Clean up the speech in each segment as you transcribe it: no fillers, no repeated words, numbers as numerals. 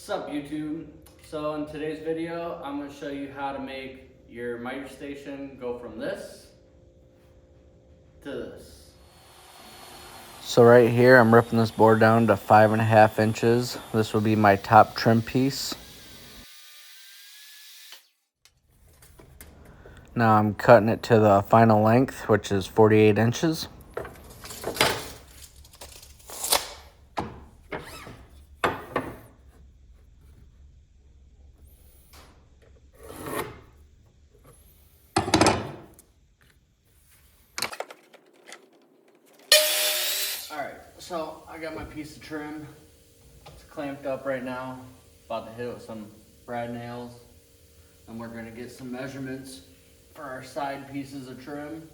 What's up, YouTube? So in today's video, I'm going to show you how to make your miter station go from this to this. So right here, I'm ripping this board down to 5.5 inches. This will be my top trim piece. Now I'm cutting it to the final length, which is 48 inches. Alright, so I got my piece of trim. It's clamped up right now. About to hit it with some brad nails. And we're going to get some measurements for our side pieces of trim.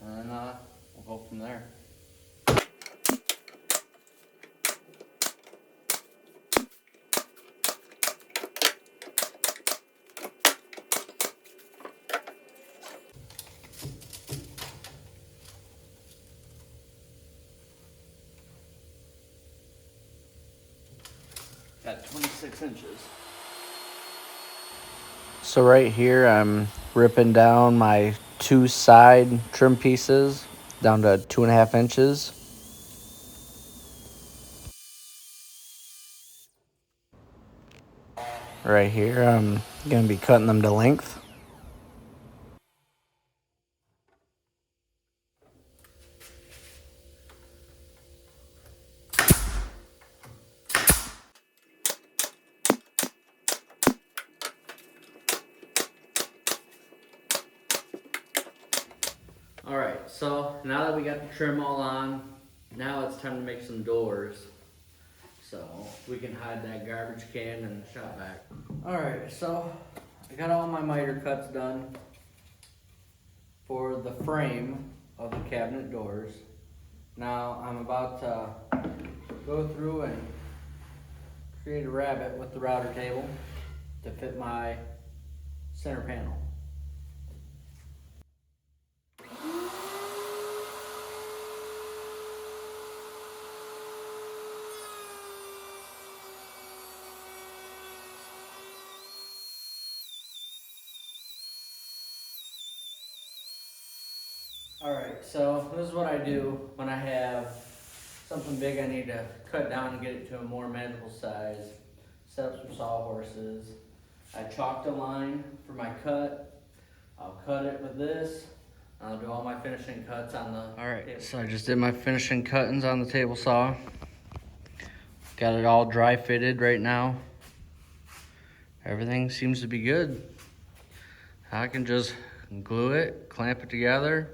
And we'll go from there. Got 26 inches. So right here I'm ripping down my two side trim pieces down to 2.5 inches. Right here I'm going to be cutting them to length. Alright, so now that we got the trim all on, now it's time to make some doors. So we can hide that garbage can in the shop vac. Alright, so I got all my miter cuts done for the frame of the cabinet doors. Now I'm about to go through and create a rabbet with the router table to fit my center panel. Alright, so this is what I do when I have something big I need to cut down and get it to a more manageable size. Set up some sawhorses. I chalked a line for my cut. I'll cut it with this. I'll do all my finishing cuts on the Alright, so I just did my finishing cuttings on the table saw. Got it all dry fitted right now. Everything seems to be good. I can just glue it, clamp it together,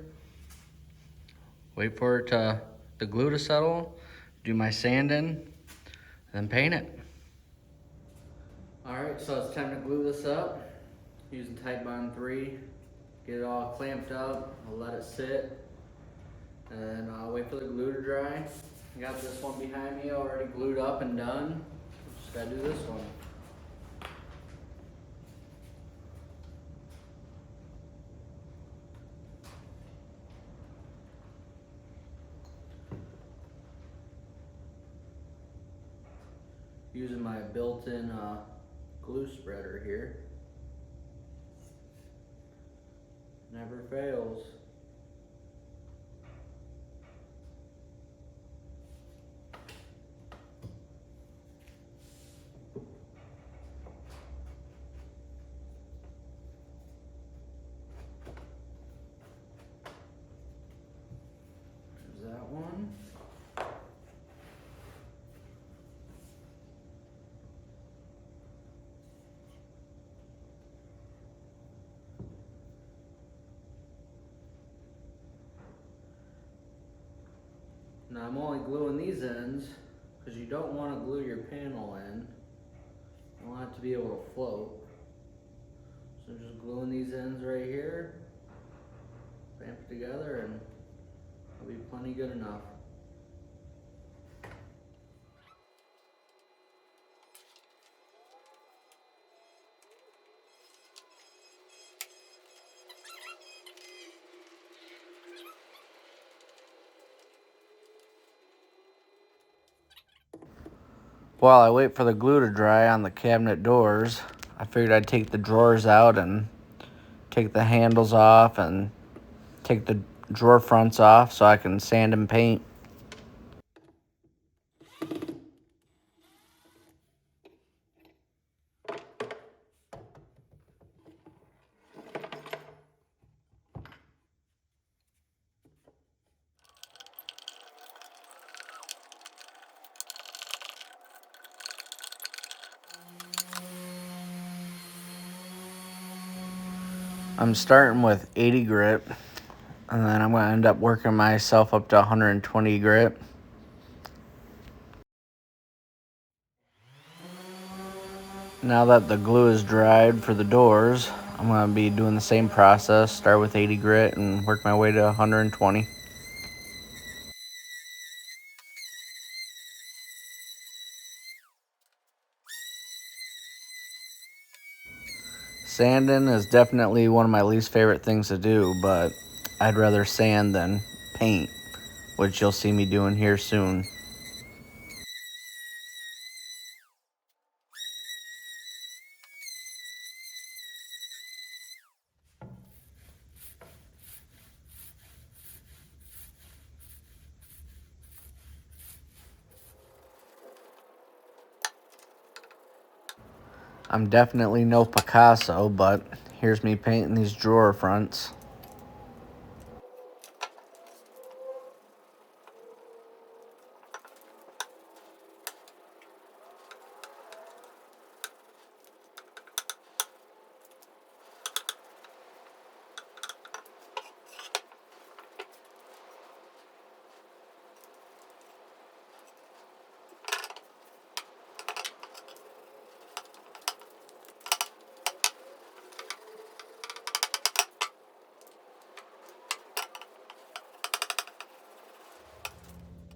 wait for it to the glue to settle, do my sanding, then paint it. Alright, so it's time to glue this up using Tight Bond 3. Get it all clamped up, I'll let it sit, and I'll wait for the glue to dry. I got this one behind me already glued up and done. Just gotta do this one. Using my built-in glue spreader here. Never fails. There's that one. Now I'm only gluing these ends because you don't want to glue your panel in. You want it to be able to float. So just gluing these ends right here, clamp it together, and it'll be plenty good enough. While I wait for the glue to dry on the cabinet doors, I figured I'd take the drawers out and take the handles off and take the drawer fronts off so I can sand and paint. I'm starting with 80 grit, and then I'm going to end up working myself up to 120 grit. Now that the glue is dried for the doors, I'm going to be doing the same process, start with 80 grit and work my way to 120. Sanding is definitely one of my least favorite things to do, but I'd rather sand than paint, which you'll see me doing here soon. I'm definitely no Picasso, but here's me painting these drawer fronts.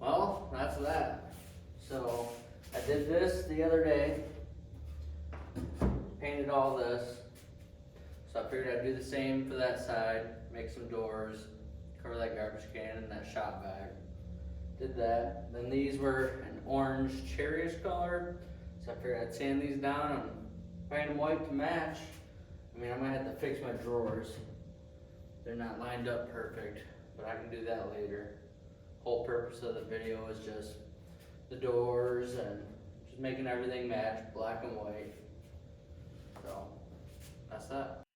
Well, that's that. So I did this the other day, painted all this. So I figured I'd do the same for that side, make some doors, cover that garbage can and that shop bag. Did that. Then these were an orange cherryish color, so I figured I'd sand these down and paint them white to match. I mean, I might have to fix my drawers. They're not lined up perfect, but I can do that later. Whole purpose of the video is just the doors and just making everything match, black and white. So that's that.